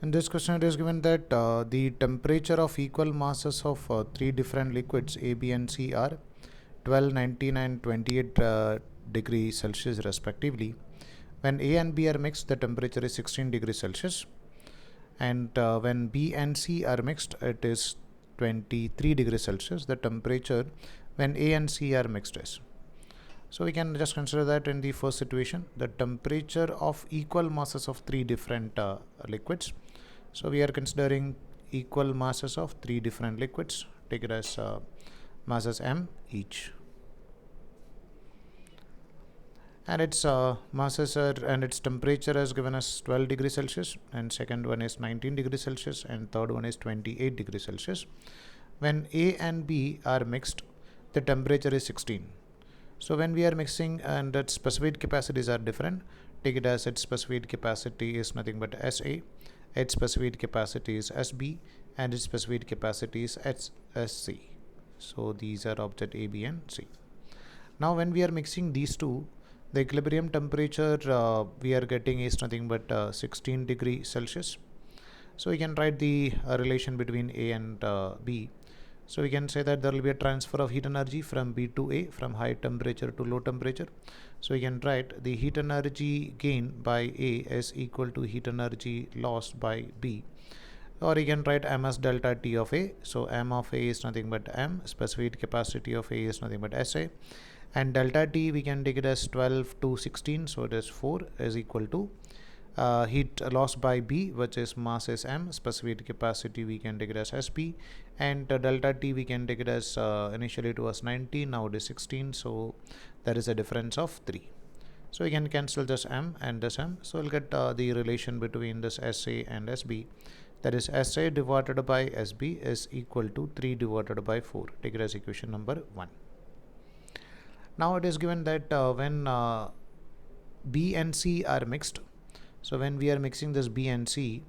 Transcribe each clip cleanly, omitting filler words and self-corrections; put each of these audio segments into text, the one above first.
In this question, it is given that the temperature of equal masses of three different liquids A, B, and C are 12, 19, and 28 degrees Celsius respectively. When A and B are mixed, the temperature is 16 degrees Celsius, and when B and C are mixed, it is 23 degrees Celsius. The temperature when A and C are mixed is. So we can just consider that in the first situation, the temperature of equal masses of three different liquids. So we are considering equal masses of three different liquids. Take it as masses m each, and its masses are and its temperature is given as 12 degrees Celsius, and second one is 19 degrees Celsius, and third one is 28 degrees Celsius. When A and B are mixed, the temperature is 16. So when we are mixing and its specific capacities are different, take it as its specific capacity is nothing but SA, its specific capacity is SB, and its specific capacity is SC. So these are object A, B, and C. Now when we are mixing these two, the equilibrium temperature we are getting is nothing but 16 degrees Celsius. So we can write the relation between A and B. So we can say that there will be a transfer of heat energy from B to A, from high temperature to low temperature. So we can write the heat energy gain by A is equal to heat energy lost by B. Or you can write M as delta T of A. So M of A is nothing but M, specific capacity of A is nothing but SA. And delta T we can take it as 12 to 16, so it is 4 is equal to heat lost by B, which is mass is M, specific capacity we can take it as SP, and delta T we can take it as initially it was 19, now it is 16, so there is a difference of 3. So we can cancel this M and this M, so we'll get the relation between this SA and SB, that is SA divided by SB is equal to 3 divided by 4. Take it as equation number 1. Now it is given that when B and C are mixed, so when we are mixing this B and C,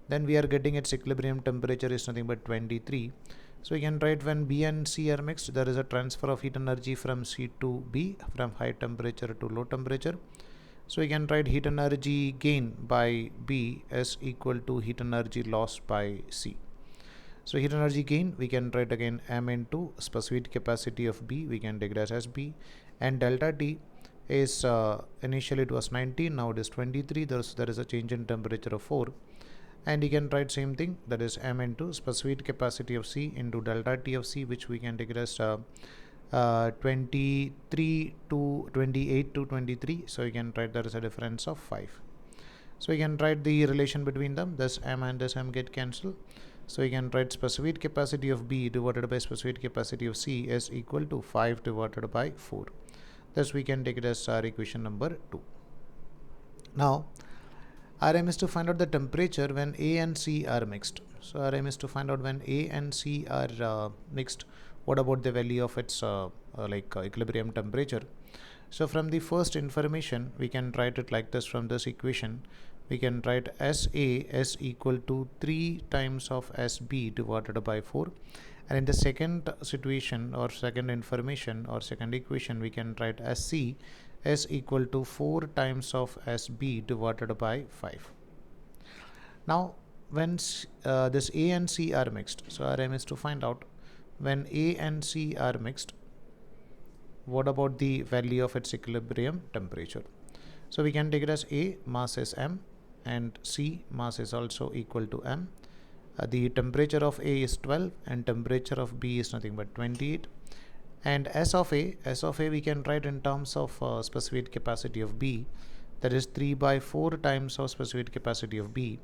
then we are getting its equilibrium temperature is nothing but 23. So we can write when B and C are mixed, there is a transfer of heat energy from C to B, from high temperature to low temperature. So we can write heat energy gain by B is equal to heat energy lost by C. So heat energy gain we can write again M into specific capacity of B, we can take it as SB, and delta T is initially it was 19, now it is 23, there is a change in temperature of 4, and you can write same thing, that is M into specific capacity of C into delta T of C, which we can take it as 23 to 28 to 23, so you can write there is a difference of 5. So you can write the relation between them, this M and this M get cancelled. So you can write specific capacity of B divided by specific capacity of C is equal to 5 divided by 4. Thus we can take it as our equation number 2. Now our aim is to find out the temperature when A and C are mixed. So our aim is to find out when A and C are mixed, what about the value of its equilibrium temperature. So from the first information we can write it like this. From this equation we can write SA is equal to 3 times of SB divided by 4, and in the second situation or second information or second equation we can write SC is equal to 4 times of SB divided by 5. Now when this A and C are mixed, so our aim is to find out when A and C are mixed, what about the value of its equilibrium temperature. So we can take it as A, mass is M, and C, mass is also equal to M. The temperature of A is 12 and temperature of B is nothing but 28, and S of A we can write in terms of specific capacity of B, that is 3 by 4 times of specific capacity of B,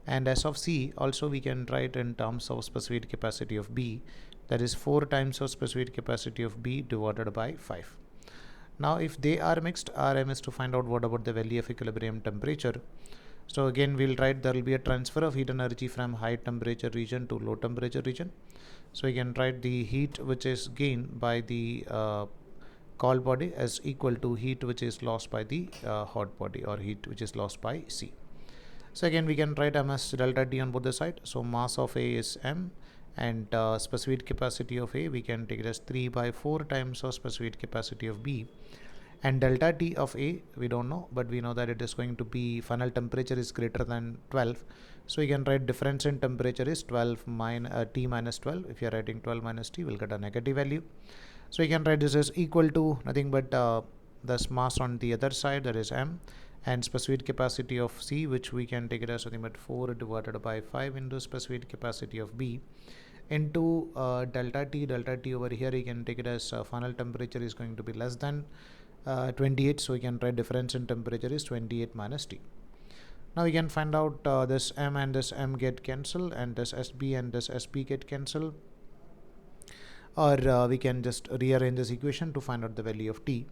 and S of C also we can write in terms of specific capacity of B, that is 4 times of specific capacity of B divided by 5. Now if they are mixed, our aim is to find out what about the value of equilibrium temperature. So again we'll write there will be a transfer of heat energy from high temperature region to low temperature region. So we can write the heat which is gained by the cold body as equal to heat which is lost by the hot body, or heat which is lost by C. So again we can write M as delta T on both the sides. So mass of A is M, and specific capacity of A we can take it as 3 by 4 times of specific capacity of B, and delta T of A we don't know, but we know that it is going to be final temperature is greater than 12, So you can write difference in temperature is 12 T minus 12. If you are writing 12 minus T, we'll get a negative value. So you can write this as equal to nothing but this mass on the other side, that is M, and specific capacity of C, which we can take it as nothing but 4 divided by 5 into specific capacity of B, into delta T. Delta T over here you can take it as final temperature is going to be less than 28, so you can write difference in temperature is 28 minus T. Now we can find out this M and this M get cancelled, and this SB and this SB get cancelled, or we can just rearrange this equation to find out the value of T.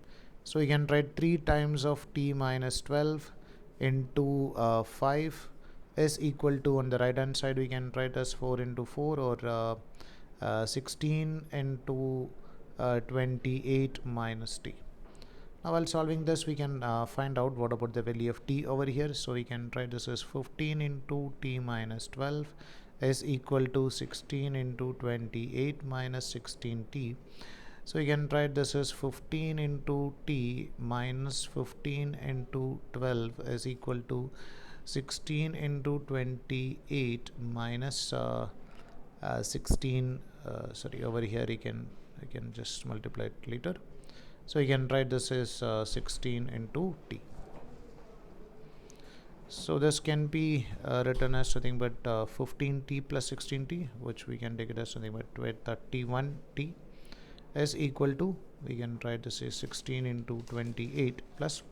So we can write 3 times of T minus 12 into 5 is equal to, on the right hand side we can write as 4 into 4, or 16 into 28 minus T. Now while solving this, we can find out what about the value of T over here. So we can try this as 15 into T minus 12 is equal to 16 into 28 minus 16T. So we can write this as 15 into T minus 15 into 12 is equal to 16 into 28 minus 16. Sorry, over here I can just multiply it later. So you can write this as 16 into T. So this can be written as something but 15T plus 16T, which we can take it as something but 31T is equal to, we can write this as 16 into 28 plus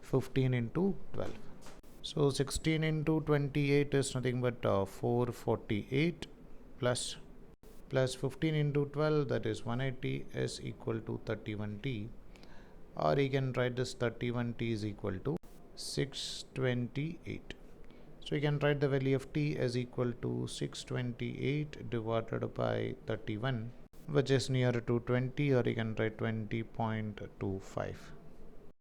15 into 12. So 16 into 28 is nothing but 448 plus 15 into 12, that is 180, is equal to 31T. Or you can write this 31T is equal to 628. So you can write the value of T as equal to 628 divided by 31, which is near to 20, or you can write 20.25.